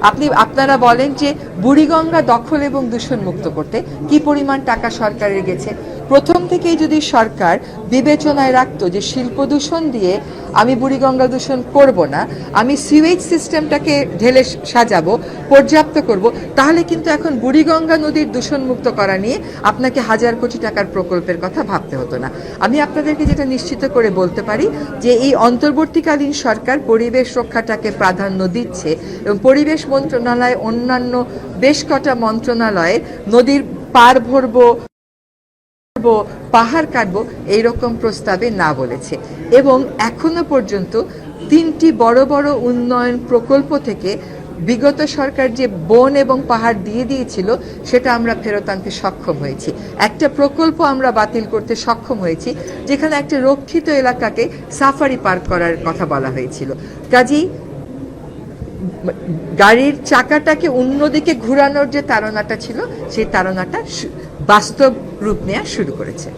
আপনারা বলেন যে বুড়িগঙ্গা দখল এবং দূষণ মুক্ত করতে কি পরিমাণ টাকা সরকারের গেছে। প্রথম থেকেই যদি সরকার বিবেচনায় রাখতো যে শিল্প দূষণ দিয়ে আমি বুড়িগঙ্গা দূষণ করব না, আমি সিওয়েজ সিস্টেমটাকে ঢেলে সাজাবো, পর্যাপ্ত করব, তাহলে কিন্তু এখন বুড়িগঙ্গা নদীর দূষণ মুক্ত করা নিয়ে আপনাকে হাজার কোটি টাকার প্রকল্পের কথা ভাবতে হতো না। আমি আপনাদেরকে যেটা নিশ্চিত করে বলতে পারি যে এই অন্তর্বর্তীকালীন সরকার পরিবেশ রক্ষাটাকে প্রাধান্য দিচ্ছে এবং পরিবেশ মন্ত্রণালয় অন্যান্য বেশ কটা মন্ত্রণালয়ে নদীর পার ভরবো, পাহাড় কাটবো এইরকম প্রস্তাবে না বলেছে। এবং এখনো পর্যন্ত 3টি বড় বড় উন্নয়ন প্রকল্প থেকে বিগত সরকার যে বন এবং পাহাড় দিয়ে দিয়েছিল সেটা আমরা ফেরত আনতে সক্ষম হয়েছি। একটা প্রকল্প আমরা বাতিল করতে সক্ষম হয়েছি যেখানে একটা রক্ষিত এলাকাকে সাফারি পার্ক করার কথা বলা হয়েছিল। কাজেই গাড়ির চাকাটাকে অন্যদিকে ঘুরানোর যে তাড়নাটা ছিল সেই তাড়নাটা বাস্তব রূপ নেওয়া শুরু করেছে।